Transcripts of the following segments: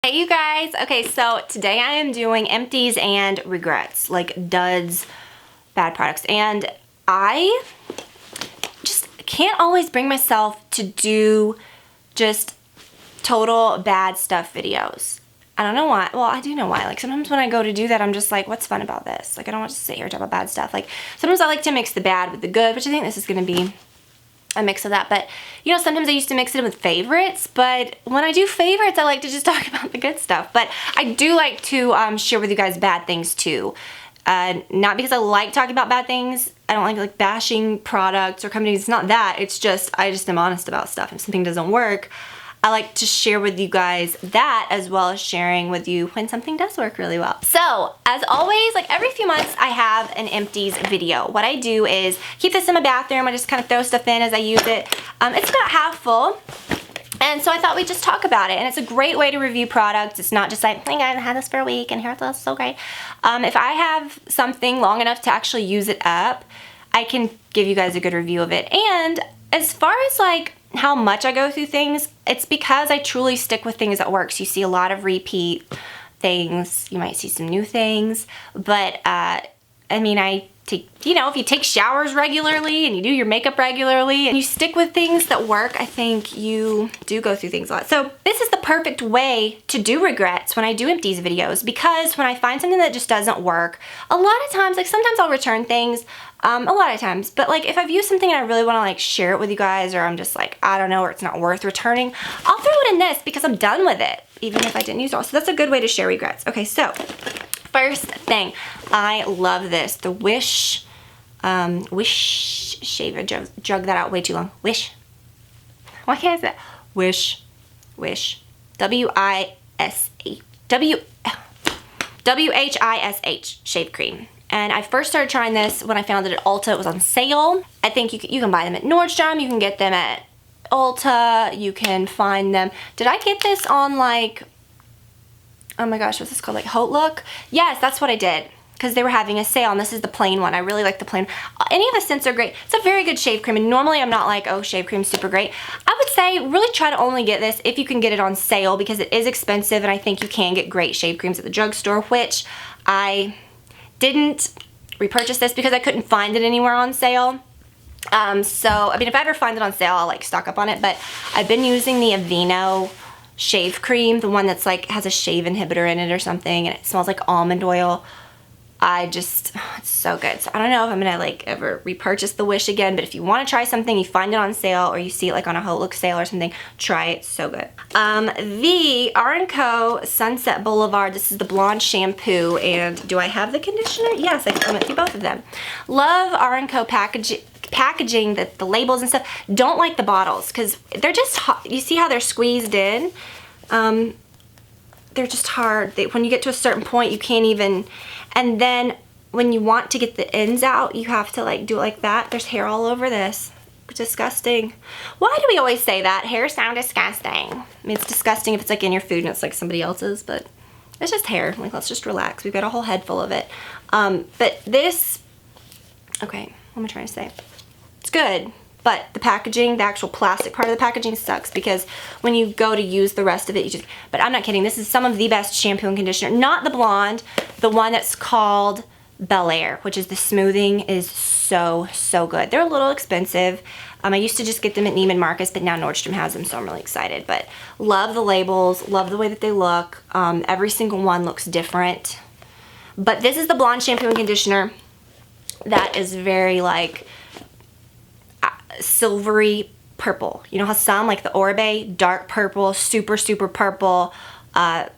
Hey you guys, okay, so today I am doing empties and regrets, like duds, bad products, and I just can't always bring myself to do just total bad stuff videos. I don't know why. Well, I do know why. Like sometimes when I go to do that, I'm just like, what's fun about this? Like I don't want to sit here and talk about bad stuff. Like sometimes I like to mix the bad with the good, which I think this is going to be a mix of that. But you know, sometimes I used to mix it with favorites, but when I do favorites I like to just talk about the good stuff. But I do like to share with you guys bad things too, not because I like talking about bad things. I don't like bashing products or companies. It's not that, it's just I just am honest about stuff. If something doesn't work, I like to share with you guys that, as well as sharing with you when something does work really well. So, as always, like every few months I have an empties video. What I do is keep this in my bathroom. I just kind of throw stuff in as I use it. It's about half full. And so I thought we'd just talk about it. And it's a great way to review products. It's not just like, hey guys, I had this for a week and here it is, so great. If I have something long enough to actually use it up, I can give you guys a good review of it. And as far as like how much I go through things, it's because I truly stick with things that works. You see a lot of repeat things. You might see some new things. But, I mean, you know, if you take showers regularly and you do your makeup regularly and you stick with things that work, I think you do go through things a lot. So this is the perfect way to do regrets when I do empties videos, because when I find something that just doesn't work, a lot of times, like sometimes I'll return things, a lot of times, but like if I've used something and I really want to like share it with you guys, or I'm just like, I don't know, or it's not worth returning, I'll throw it in this because I'm done with it, even if I didn't use it all. So that's a good way to share regrets. Okay, so first thing, I love this, the Wish shave. I drug that out way too long. Wish. Why can't I say that? Wish. W-H-I-S-H shave cream. And I first started trying this when I found it at Ulta. It was on sale. I think you can buy them at Nordstrom. You can get them at Ulta. You can find them. Did I get this on like, oh my gosh, what's this called? Like Haute Look? Yes, that's what I did, because they were having a sale, and this is the plain one. I really like the plain. Any of the scents are great. It's a very good shave cream, and normally I'm not like, oh, shave cream's super great. I would say really try to only get this if you can get it on sale, because it is expensive, and I think you can get great shave creams at the drugstore, which I didn't repurchase this because I couldn't find it anywhere on sale. So, I mean, if I ever find it on sale, I'll like stock up on it, but I've been using the Aveeno shave cream, the one that's like has a shave inhibitor in it or something, and it smells like almond oil. It's so good. So I don't know if I'm gonna like ever repurchase the Wish again, but if you want to try something, you find it on sale or you see it like on a Haute Look sale or something, try it. So good. The R&Co Sunset Boulevard. This is the blonde shampoo, and do I have the conditioner? Yes, I went through both of them. Love R&Co packaging, the labels and stuff. Don't like the bottles because they're just hot. You see how they're squeezed in? They're just hard. When you get to a certain point, you can't even, and then when you want to get the ends out, you have to like do it like that. There's hair all over this. Disgusting. Why do we always say that? Hair sound disgusting. I mean, it's disgusting if it's like in your food and it's like somebody else's, but it's just hair. Like, let's just relax. We've got a whole head full of it. But this, okay, what am I trying to say? It's good. But the packaging, the actual plastic part of the packaging sucks, because when you go to use the rest of it, you just, but I'm not kidding. This is some of the best shampoo and conditioner. Not the blonde, the one that's called Bel Air, which is the smoothing, is so, so good. They're a little expensive. I used to just get them at Neiman Marcus, but now Nordstrom has them, so I'm really excited. But love the labels, love the way that they look. Every single one looks different. But this is the blonde shampoo and conditioner that is very like silvery purple. You know how some, like the Oribe, dark purple, super, super purple,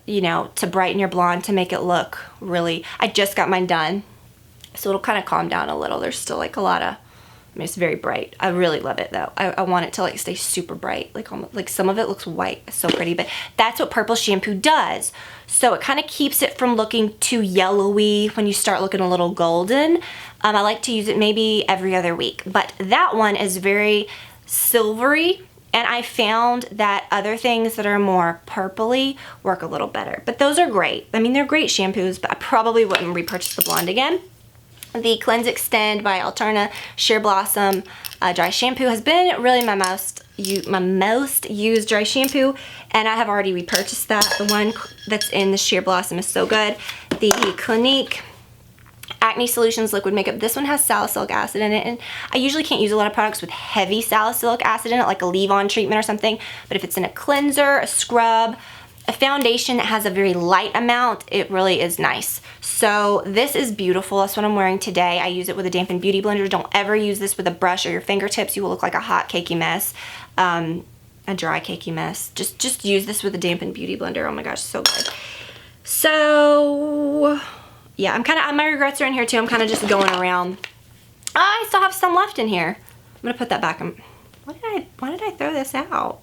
you know, to brighten your blonde, to make it look really, I just got mine done, so it'll kind of calm down a little. There's still like a lot of, I mean, it's very bright. I really love it though. I want it to like stay super bright. Like almost, like some of it looks white. It's so pretty, but that's what purple shampoo does. So it kind of keeps it from looking too yellowy when you start looking a little golden. I like to use it maybe every other week, but that one is very silvery, and I found that other things that are more purpley work a little better. But those are great. I mean, they're great shampoos, but I probably wouldn't repurchase the blonde again. The Cleanse Extend by Alterna Sheer Blossom dry shampoo has been really my most used dry shampoo, and I have already repurchased that. The one that's in the Sheer Blossom is so good. The Clinique Acne Solutions Liquid Makeup, this one has salicylic acid in it, and I usually can't use a lot of products with heavy salicylic acid in it, like a leave-on treatment or something, but if it's in a cleanser, a scrub, a foundation that has a very light amount, it really is nice. So this is beautiful. That's what I'm wearing today. I use it with a dampened beauty blender. Don't ever use this with a brush or your fingertips. You will look like a hot cakey mess, a dry cakey mess. Just use this with a dampened beauty blender. Oh my gosh, so good. So yeah, my regrets are in here too. I'm kind of just going around. I still have some left in here. I'm gonna put that back. Why did I throw this out?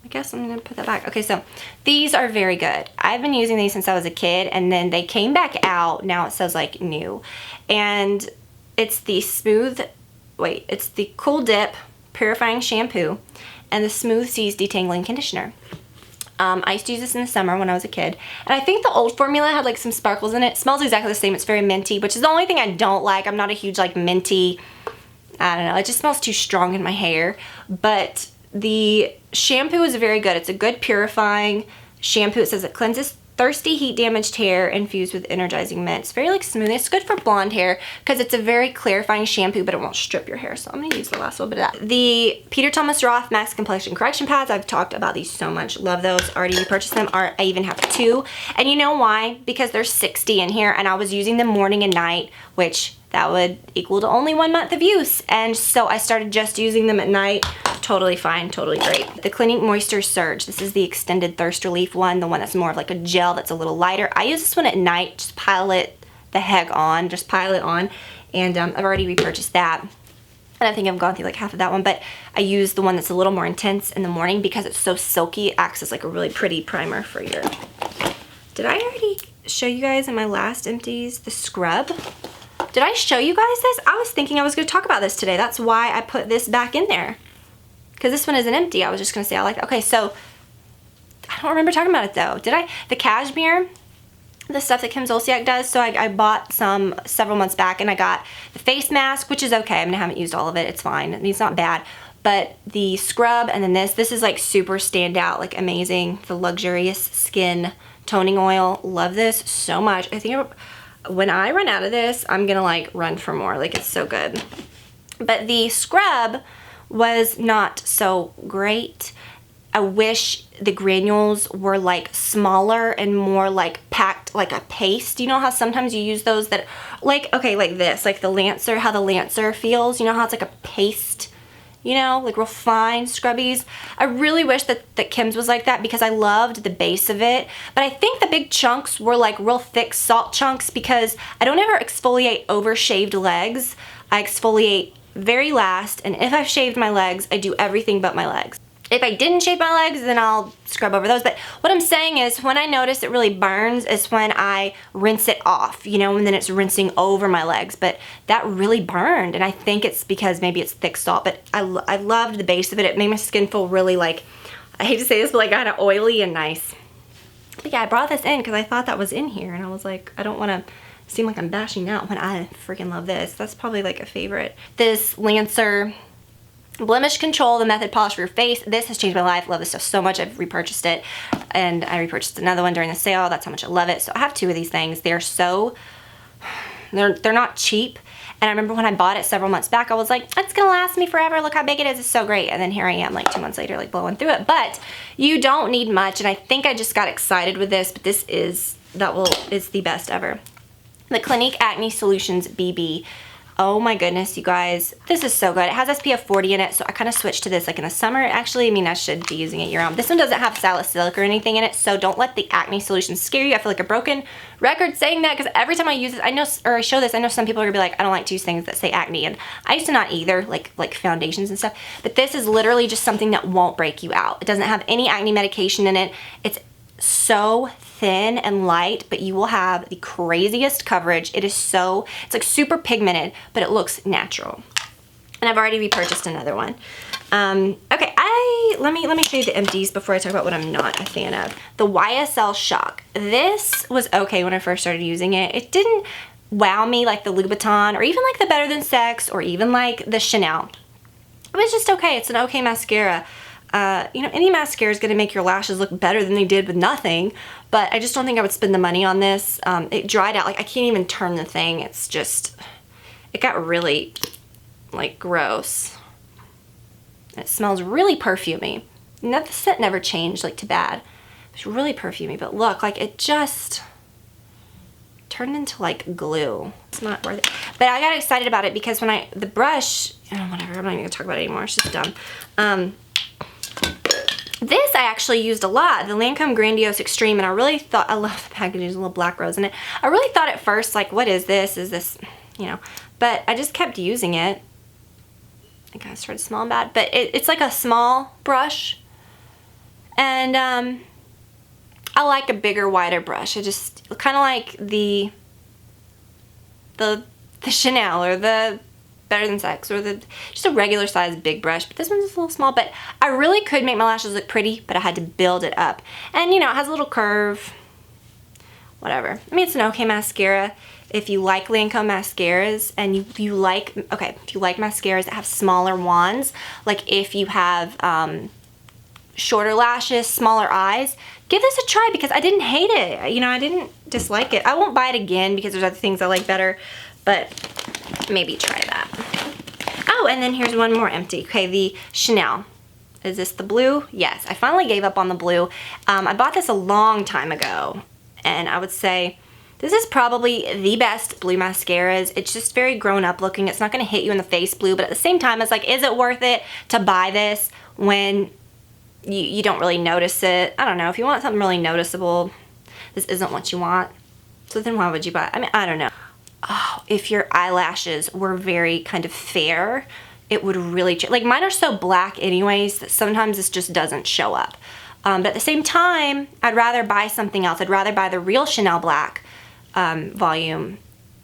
I guess I'm gonna put that back. Okay, so these are very good. I've been using these since I was a kid, and then they came back out. Now it says like new, and it's the it's the Cool Dip Purifying Shampoo and the Smooth Seas Detangling Conditioner. I used to use this in the summer when I was a kid, and I think the old formula had like some sparkles in it. It smells exactly the same. It's very minty, which is the only thing I don't like. I'm not a huge like minty, I don't know, it just smells too strong in my hair, but the shampoo is very good. It's a good purifying shampoo. It says it cleanses thirsty, heat damaged hair infused with energizing mint. It's very like smooth. It's good for blonde hair because it's a very clarifying shampoo, but it won't strip your hair. So I'm gonna use the last little bit of that. The Peter Thomas Roth Max Complexion Correction Pads. I've talked about these so much. Love those. Already repurchased them. I even have 2. And you know why? Because there's 60 in here, and I was using them morning and night, which that would equal to only 1 month of use. And so I started just using them at night. Totally fine, totally great. The Clinique Moisture Surge. This is the extended thirst relief one, the one that's more of like a gel that's a little lighter. I use this one at night, just pile it the heck on, just pile it on. And I've already repurchased that. And I think I've gone through like half of that one, but I use the one that's a little more intense in the morning because it's so silky. It acts as like a really pretty primer for your... Did I already show you guys in my last Empties the scrub? Did I show you guys this? I was thinking I was going to talk about this today. That's why I put this back in there. Because this one isn't empty. I was just going to say I like it. Okay, so I don't remember talking about it though. Did I? The cashmere, the stuff that Kim Zolciak does. So I bought some several months back, and I got the face mask, which is okay. I mean, I haven't used all of it. It's fine. I mean, it's not bad. But the scrub and then this is like super standout, like amazing. The Luxurious Skin Toning Oil. Love this so much. I think when I run out of this, I'm going to like run for more. Like, it's so good. But the scrub was not so great. I wish the granules were like smaller and more like packed like a paste. You know how sometimes you use those that like, okay, like this, like the Lancer, how the Lancer feels. You know how it's like a paste, you know, like real fine scrubbies. I really wish that Kim's was like that because I loved the base of it. But I think the big chunks were like real thick salt chunks because I don't ever exfoliate over shaved legs. I exfoliate very last, and if I've shaved my legs, I do everything but my legs. If I didn't shave my legs, then I'll scrub over those. But what I'm saying is when I notice it really burns is when I rinse it off, you know, and then it's rinsing over my legs. But that really burned, and I think it's because maybe it's thick salt. But I loved the base of it. It made my skin feel really like, I hate to say this, but like kind of oily and nice. But yeah, I brought this in because I thought that was in here, and I was like, I don't want to seem like I'm bashing out when I freaking love this. That's probably like a favorite. This Lancer Blemish Control, the Method Polish for your face. This has changed my life. Love this stuff so much. I've repurchased it, and I repurchased another one during the sale. That's how much I love it. So I have 2 of these things. They're so, they're not cheap. And I remember when I bought it several months back, I was like, it's gonna last me forever. Look how big it is. It's so great. And then here I am like 2 months later, like blowing through it. But you don't need much. And I think I just got excited with this, but this is, is the best ever. The Clinique Acne Solutions BB. Oh my goodness, you guys. This is so good. It has SPF 40 in it, so I kind of switched to this like in the summer. Actually, I mean, I should be using it year-round. This one doesn't have salicylic or anything in it, so don't let the acne solution scare you. I feel like a broken record saying that because every time I use this, I know, or I show this, I know some people are gonna be like, I don't like to use things that say acne, and I used to not either, like foundations and stuff. But this is literally just something that won't break you out. It doesn't have any acne medication in it. It's so thin and light, but you will have the craziest coverage. It is so, it's like super pigmented, but it looks natural. And I've already repurchased another one. Okay, let me show you the Empties before I talk about what I'm not a fan of. The YSL Shock. This was okay when I first started using it. It didn't wow me like the Louboutin or even like the Better Than Sex or even like the Chanel. It was just okay. It's an okay mascara. You know, any mascara is going to make your lashes look better than they did with nothing, but I just don't think I would spend the money on this. It dried out. Like, I can't even turn the thing. It's just, it got really, like, gross. It smells really perfumey. And that the scent never changed, like, to bad. It's really perfumey, but look, like, it just turned into, like, glue. It's not worth it. But I got excited about it because when the brush, oh, whatever, I'm not even going to talk about it anymore. It's just dumb. This I actually used a lot, the Lancome Grandiose Extreme, and I really thought, I love the packaging, there's a little black rose in it. I really thought at first, like, what is this? Is this, you know, but I just kept using it. I kind of started smelling bad, but it's like a small brush, and I like a bigger, wider brush. I just kind of like the Chanel or the Better Than Sex or just a regular size big brush, but this one's just a little small. But I really could make my lashes look pretty, but I had to build it up. And you know, it has a little curve, whatever. I mean, it's an okay mascara. If you like Lancome mascaras and you like, okay, if you like mascaras that have smaller wands, like if you have shorter lashes, smaller eyes, give this a try because I didn't hate it. You know, I didn't dislike it. I won't buy it again because there's other things I like better, but maybe try that. Oh, and then here's one more empty. Okay, the Chanel. Is this the blue? Yes, I finally gave up on the blue. I bought this a long time ago, and I would say this is probably the best blue mascaras. It's just very grown up looking. It's not gonna hit you in the face blue, but at the same time, it's like, is it worth it to buy this when you don't really notice it? I don't know. If you want something really noticeable, this isn't what you want. So then why would you buy it? I mean, I don't know. Oh, if your eyelashes were very kind of fair, it would really change. Like, mine are so black anyways that sometimes this just doesn't show up. But at the same time, I'd rather buy something else. I'd rather buy the real Chanel Black volume.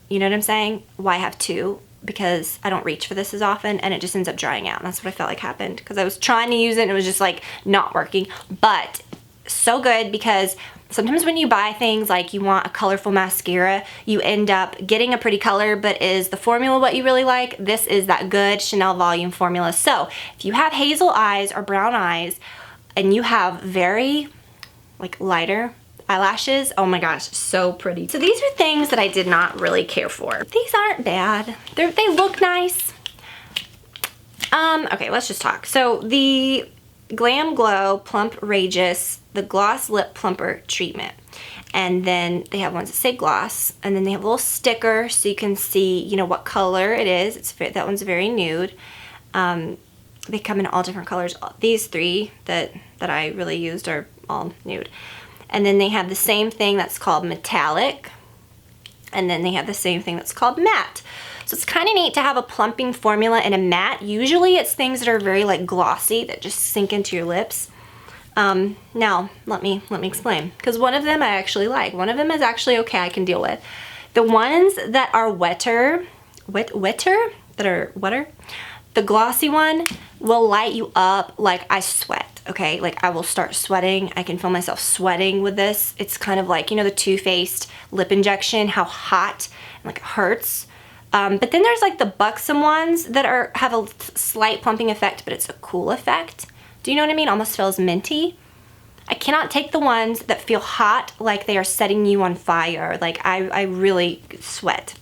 You know what I'm saying? Why have two? Because I don't reach for this as often and it just ends up drying out. And that's what I felt like happened because I was trying to use it and it was just like not working. But so good because sometimes when you buy things like you want a colorful mascara, you end up getting a pretty color, but is the formula what you really like? This is that good Chanel volume formula. So if you have hazel eyes or brown eyes and you have very like lighter eyelashes, oh my gosh, so pretty. So these are things that I did not really care for. These aren't bad. They look nice. Okay, let's just talk. So the Glam Glow Plump Rageous, the Gloss Lip Plumper Treatment. And then they have ones that say gloss, and then they have a little sticker so you can see, you know, what color it is. That one's very nude. They come in all different colors. These three that I really used are all nude. And then they have the same thing that's called metallic, and then they have the same thing that's called matte. So it's kind of neat to have a plumping formula in a matte. Usually it's things that are very like glossy that just sink into your lips. Now let me explain, because one of them I actually like. One of them is actually okay, I can deal with. The ones that are wetter, the glossy one will light you up like I sweat, okay? Like I will start sweating. I can feel myself sweating with this. It's kind of like, you know, the Too Faced lip injection, how hot and like it hurts. But then there's like the buxom ones that have a slight plumping effect, but it's a cool effect. Do you know what I mean? Almost feels minty. I cannot take the ones that feel hot like they are setting you on fire. Like I really sweat.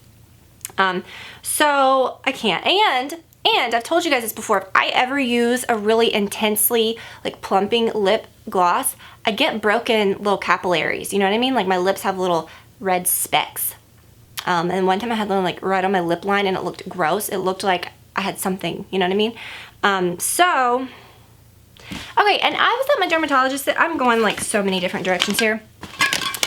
So I can't. And I've told you guys this before, if I ever use a really intensely like plumping lip gloss, I get broken little capillaries. You know what I mean? Like my lips have little red specks. And one time I had them like right on my lip line and it looked gross. It looked like I had something, you know what I mean? Okay, and I was at my dermatologist. I'm going like so many different directions here.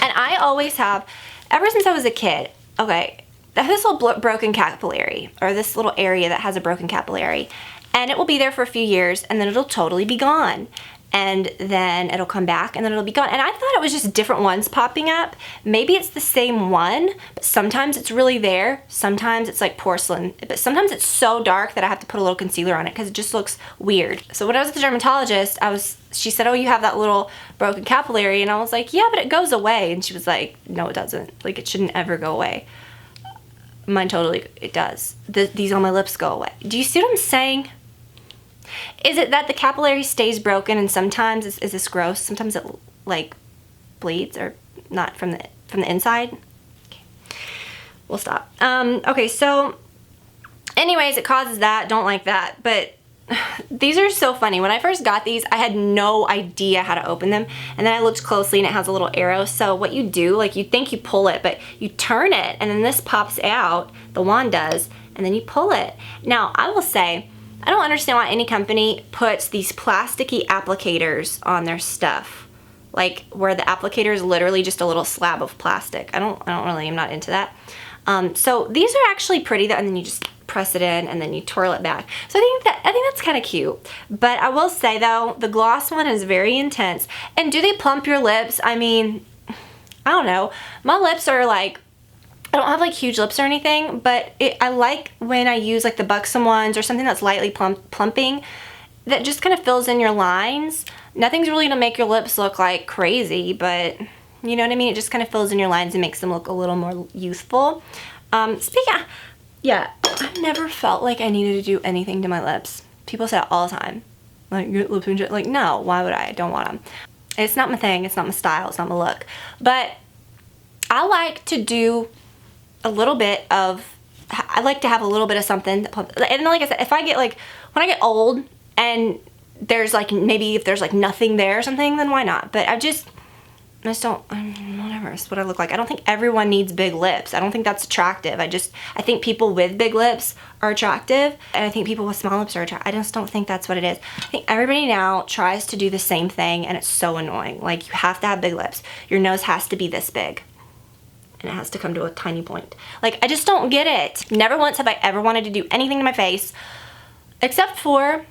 And I always have, ever since I was a kid, okay, I have this little broken capillary, or this little area that has a broken capillary, and it will be there for a few years and then it'll totally be gone. And then it'll come back and then it'll be gone. And I thought it was just different ones popping up. Maybe it's the same one, but sometimes it's really there. Sometimes it's like porcelain, but sometimes it's so dark that I have to put a little concealer on it because it just looks weird. So when I was at the dermatologist, she said, oh, you have that little broken capillary. And I was like, yeah, but it goes away. And she was like, no, it doesn't. Like it shouldn't ever go away. Mine totally, it does. These on my lips go away. Do you see what I'm saying? Is it that the capillary stays broken and sometimes, is this gross? Sometimes it like bleeds or not from the inside? Okay. We'll stop. Okay, so anyways, it causes that. Don't like that. But these are so funny. When I first got these, I had no idea how to open them. And then I looked closely and it has a little arrow. So what you do, like you think you pull it, but you turn it and then this pops out, the wand does, and then you pull it. Now, I will say, I don't understand why any company puts these plasticky applicators on their stuff. Like where the applicator is literally just a little slab of plastic. I'm not into that. So these are actually pretty though, and then you just press it in and then you twirl it back. So I think that's kind of cute. But I will say though, the gloss one is very intense. And do they plump your lips? I mean, I don't know. My lips are like, I don't have like huge lips or anything, but I like when I use like the Buxom ones or something that's lightly plumping that just kind of fills in your lines. Nothing's really gonna make your lips look like crazy, but you know what I mean? It just kind of fills in your lines and makes them look a little more youthful. Yeah, I've never felt like I needed to do anything to my lips. People say it all the time. Like, your lips are like, no, why would I? I don't want them. It's not my thing, it's not my style, it's not my look. But I like to do a little bit of, I like to have a little bit of something. And like I said, if I get like, when I get old and there's like, maybe if there's like nothing there or something, then why not? But I just don't, whatever, it's what I look like. I don't think everyone needs big lips. I don't think that's attractive. I think people with big lips are attractive, and I think people with small lips are attractive. I just don't think that's what it is. I think everybody now tries to do the same thing, and it's so annoying. Like, you have to have big lips. Your nose has to be this big, and it has to come to a tiny point. Like, I just don't get it. Never once have I ever wanted to do anything to my face, except for,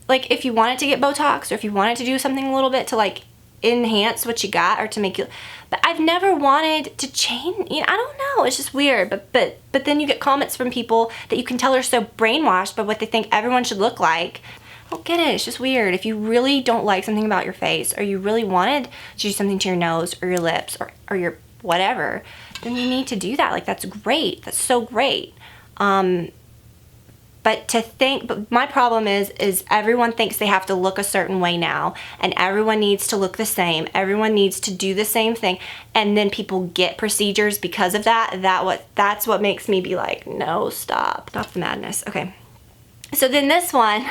like, if you wanted to get Botox, or if you wanted to do something a little bit to, like, enhance what you got or to make you, but I've never wanted to change, you know, I don't know, it's just weird. But then you get comments from people that you can tell are so brainwashed by what they think everyone should look like. I don't get it, it's just weird. If you really don't like something about your face, or you really wanted to do something to your nose or your lips or your whatever, then you need to do that. Like, that's great, that's so great. But my problem is everyone thinks they have to look a certain way now, and everyone needs to look the same. Everyone needs to do the same thing, and then people get procedures because of that. That's what makes me be like, no, stop the madness. Okay, so then this one,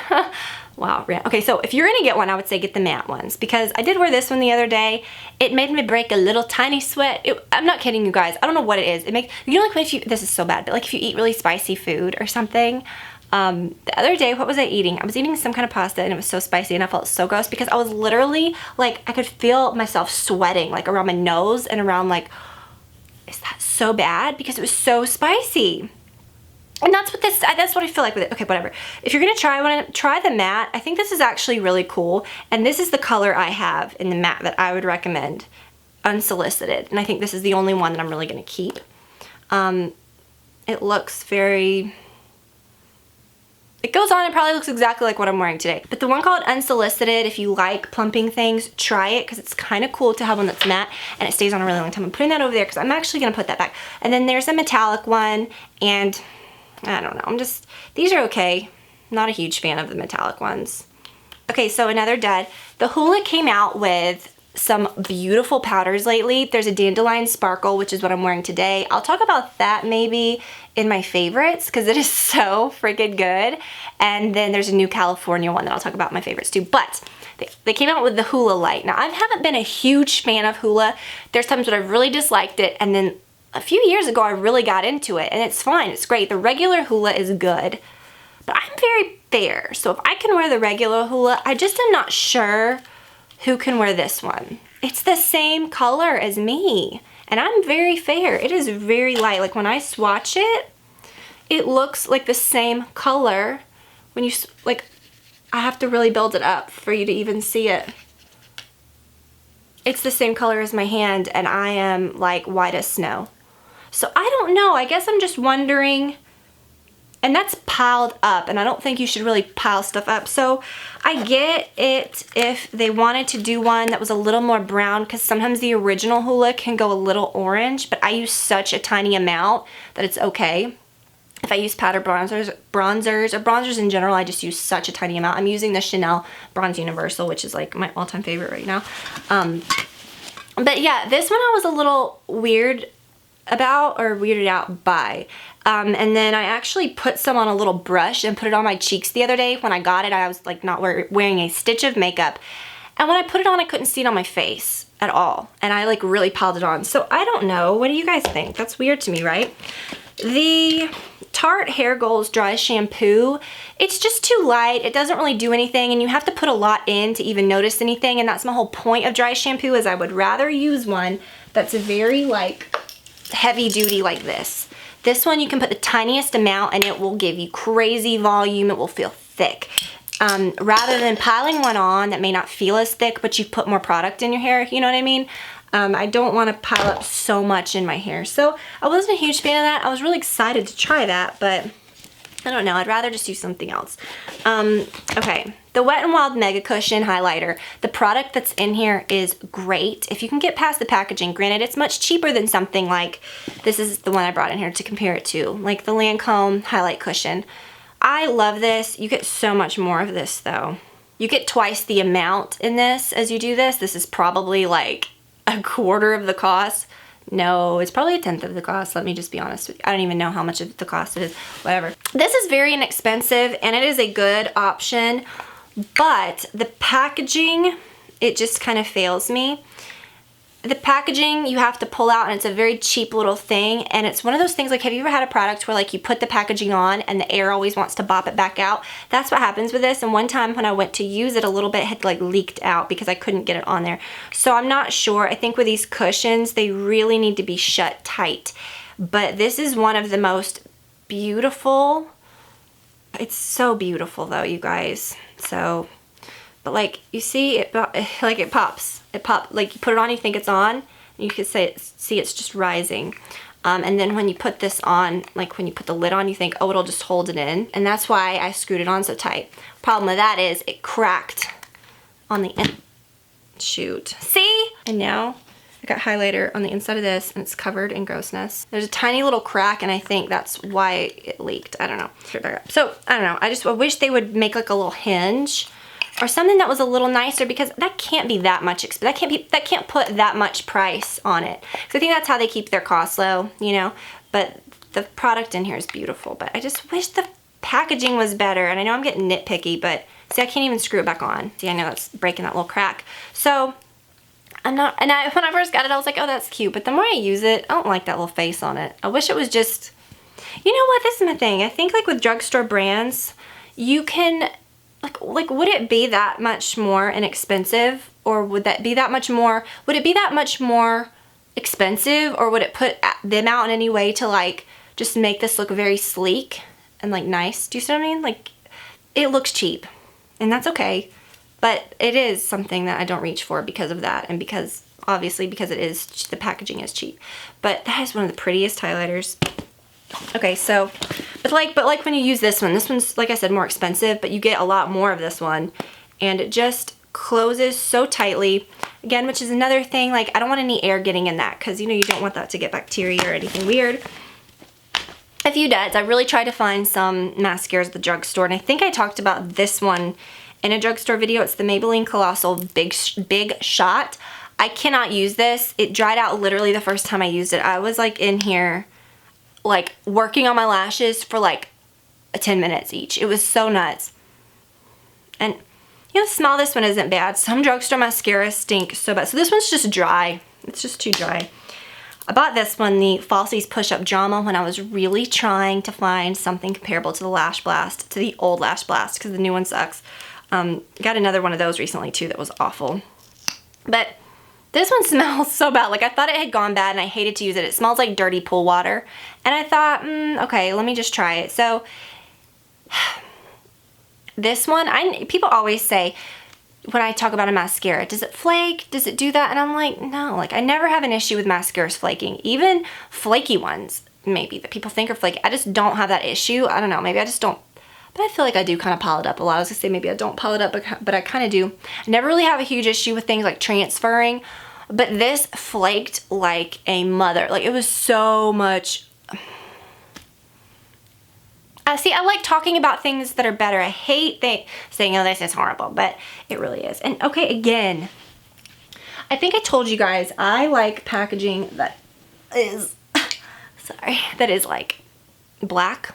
wow. Okay, so if you're gonna get one, I would say get the matte ones, because I did wear this one the other day. It made me break a little tiny sweat. I'm not kidding you guys. I don't know what it is. It makes, you know, like if you, this is so bad, but like if you eat really spicy food or something. The other day, what was I eating? I was eating some kind of pasta and it was so spicy and I felt so gross because I was literally like, I could feel myself sweating like around my nose and around like, is that so bad? Because it was so spicy. And that's what I feel like with it. Okay, whatever. If you're gonna try the matte, I think this is actually really cool. And this is the color I have in the matte that I would recommend, unsolicited. And I think this is the only one that I'm really gonna keep. It looks very, it goes on and probably looks exactly like what I'm wearing today. But the one called Unsolicited, if you like plumping things, try it, because it's kind of cool to have one that's matte and it stays on a really long time. I'm putting that over there because I'm actually going to put that back. And then there's a metallic one, and I don't know, these are okay. Not a huge fan of the metallic ones. Okay, so another dud. The Hoola came out with some beautiful powders lately. There's a Dandelion Sparkle, which is what I'm wearing today. I'll talk about that maybe in my favorites because it is so freaking good. And then there's a new California one that I'll talk about in my favorites too. But they came out with the Hoola Light. Now, I haven't been a huge fan of Hoola. There's times when I've really disliked it, and then a few years ago I really got into it, and it's fine, it's great. The regular Hoola is good, but I'm very fair. So if I can wear the regular Hoola, I just am not sure who can wear this one. It's the same color as me, and I'm very fair. It is very light. Like when I swatch it, it looks like the same color. When you, like, I have to really build it up for you to even see it. It's the same color as my hand, and I am like white as snow. So I don't know, I guess I'm just wondering, And that's piled up, and I don't think you should really pile stuff up. So I get it if they wanted to do one that was a little more brown, because sometimes the original Hoola can go a little orange, but I use such a tiny amount that it's okay. If I use powder bronzers or bronzers in general, I just use such a tiny amount. I'm using the Chanel Bronze Universal, which is like my all-time favorite right now. But yeah, this one I was a little weirded out by. And then I actually put some on a little brush and put it on my cheeks the other day. When I got it, I was like not wearing a stitch of makeup. And when I put it on, I couldn't see it on my face at all. And I like really piled it on. So I don't know. What do you guys think? That's weird to me, right? The Tarte Hair Goals Dry Shampoo, it's just too light. It doesn't really do anything, and you have to put a lot in to even notice anything, and that's my whole point of dry shampoo, is I would rather use one that's very like heavy duty like this. This one you can put the tiniest amount and it will give you crazy volume. It will feel thick. Rather than piling one on that may not feel as thick, but you put more product in your hair, you know what I mean? I don't want to pile up so much in my hair. So I wasn't a huge fan of that. I was really excited to try that, but I don't know. I'd rather just use something else. Okay, the Wet n Wild Mega Cushion Highlighter. The product that's in here is great. If you can get past the packaging, granted it's much cheaper than something like, this is the one I brought in here to compare it to, like the Lancome Highlight Cushion. I love this. You get so much more of this though. You get twice the amount in this as you do this. This is probably like a quarter of the cost. No, it's probably a tenth of the cost. Let me just be honest with you. I don't even know how much of the cost it is. Whatever. This is very inexpensive and it is a good option, but the packaging, it just kind of fails me. The packaging you have to pull out, and it's a very cheap little thing, and it's one of those things like, have you ever had a product where like you put the packaging on and the air always wants to bop it back out? That's what happens with this. And one time when I went to use it, a little bit had like leaked out because I couldn't get it on there. So I'm not sure. I think with these cushions, they really need to be shut tight. But this is one of the most beautiful. It's so beautiful though, you guys. So, but like you see, it pops. It pops, like you put it on, you think it's on, and you can see it's just rising. And then when you put this on, like when you put the lid on, you think, oh, it'll just hold it in. And that's why I screwed it on so tight. Problem with that is it cracked on the end. Shoot. See? And now I got highlighter on the inside of this and it's covered in grossness. There's a tiny little crack and I think that's why it leaked. I don't know. So I don't know. I wish they would make like a little hinge or something that was a little nicer, because that can't be that much expensive. That can't put that much price on it. So I think that's how they keep their costs low, you know. But the product in here is beautiful. But I just wish the packaging was better. And I know I'm getting nitpicky, but see, I can't even screw it back on. See, I know that's breaking that little crack. So when I first got it, I was like, oh, that's cute. But the more I use it, I don't like that little face on it. I wish it was just, you know what? This is my thing. I think like with drugstore brands, you can. Like, would it be that much more inexpensive, or would it be that much more expensive, or would it put them out in any way to like just make this look very sleek and like nice? Do you see what I mean? Like, it looks cheap and that's okay, but it is something that I don't reach for because of that, and because obviously because the packaging is cheap. But that is one of the prettiest highlighters. Okay, so, but like when you use this one's, like I said, more expensive, but you get a lot more of this one, and it just closes so tightly, again, which is another thing, like I don't want any air getting in that, because you know you don't want that to get bacteria or anything weird. A few duds. I really tried to find some mascaras at the drugstore, and I think I talked about this one in a drugstore video. It's the Maybelline Colossal Big Shot. I cannot use this. It dried out literally the first time I used it. I was like in here like working on my lashes for like 10 minutes each. It was so nuts. And you know, the smell of this one isn't bad. Some drugstore mascaras stink so bad. So this one's just dry. It's just too dry. I bought this one, the Falsies Push Up Drama, when I was really trying to find something comparable to the Lash Blast, to the old Lash Blast, because the new one sucks. Got another one of those recently too that was awful. But this one smells so bad. Like I thought it had gone bad and I hated to use it. It smells like dirty pool water. And I thought, okay, let me just try it. So this one, people always say when I talk about a mascara, does it flake? Does it do that? And I'm like, no, like I never have an issue with mascaras flaking. Even flaky ones, maybe that people think are flaky. I just don't have that issue. I don't know, maybe I just don't, but I feel like I do kind of pile it up a lot. I was gonna say maybe I don't pile it up, but I kind of do. I never really have a huge issue with things like transferring, but this flaked like a mother. Like, it was so much. See, I like talking about things that are better. I hate saying, oh, this is horrible, but it really is. And okay, again, I think I told you guys, I like packaging that is, sorry, that is like black,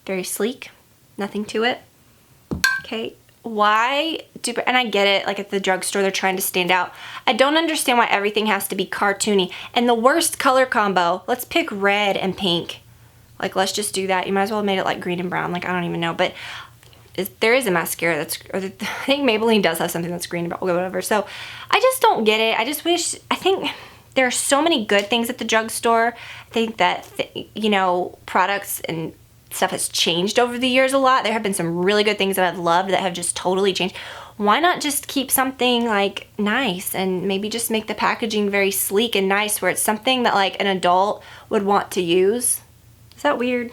very sleek, nothing to it. Okay, why do, and I get it, like at the drugstore, they're trying to stand out. I don't understand why everything has to be cartoony. And the worst color combo, let's pick red and pink. Like, let's just do that. You might as well have made it like green and brown. Like, I don't even know. But there is a mascara that's, or I think Maybelline does have something that's green and brown, whatever. So I just don't get it. I just wish, I think there are so many good things at the drugstore. I think that, you know, products and stuff has changed over the years a lot. There have been some really good things that I've loved that have just totally changed. Why not just keep something like nice and maybe just make the packaging very sleek and nice where it's something that like an adult would want to use? Is that weird?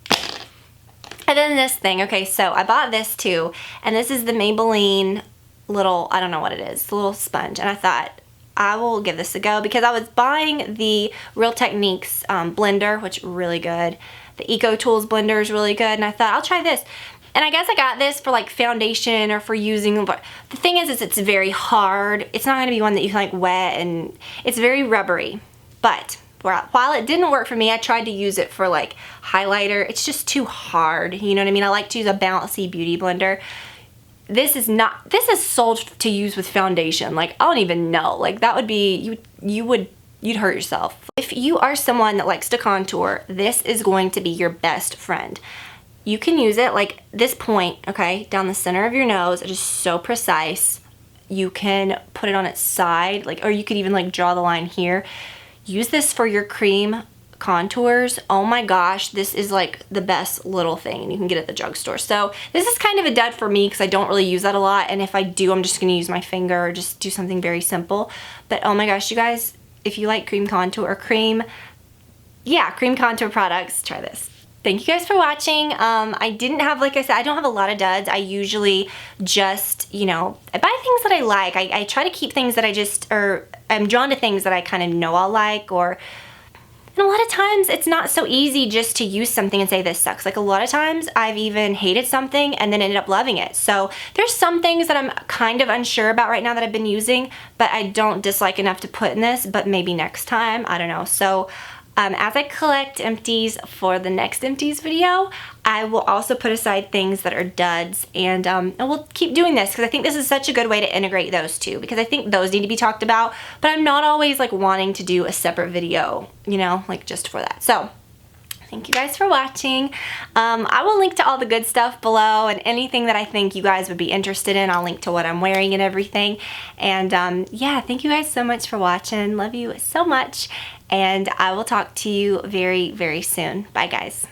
And then this thing, okay, so I bought this too, and this is the Maybelline little, I don't know what it is, the little sponge, and I thought I will give this a go because I was buying the Real Techniques blender, which is really good. The Eco Tools blender is really good, and I thought I'll try this. And I guess I got this for like foundation or for using, but the thing is it's very hard. It's not gonna be one that you can like wet, and it's very rubbery, but while it didn't work for me, I tried to use it for like highlighter. It's just too hard, you know what I mean? I like to use a bouncy beauty blender. This is not, this is sold to use with foundation. Like, I don't even know. Like, that would be, you'd hurt yourself. If you are someone that likes to contour, this is going to be your best friend. You can use it like this point, okay, down the center of your nose. It is so precise. You can put it on its side, like, or you could even like draw the line here. Use this for your cream contours. Oh my gosh, this is like the best little thing, and you can get it at the drugstore. So this is kind of a dud for me because I don't really use that a lot, and if I do, I'm just gonna use my finger or just do something very simple. But oh my gosh, you guys, if you like cream contour or cream contour products, try this. Thank you guys for watching. I didn't have, like I said, I don't have a lot of duds. I usually just, you know, I buy things that I like. I try to keep things that I just, or I'm drawn to things that I kind of know I'll like, or, and a lot of times it's not so easy just to use something and say this sucks. Like, a lot of times I've even hated something and then ended up loving it. So there's some things that I'm kind of unsure about right now that I've been using, but I don't dislike enough to put in this, but maybe next time, I don't know. So as I collect empties for the next empties video, I will also put aside things that are duds, and we'll keep doing this because I think this is such a good way to integrate those two, because I think those need to be talked about, but I'm not always like wanting to do a separate video, you know, like just for that. So thank you guys for watching. I will link to all the good stuff below, and anything that I think you guys would be interested in, I'll link to what I'm wearing and everything. And yeah, thank you guys so much for watching. Love you so much, and I will talk to you very, very soon. Bye guys.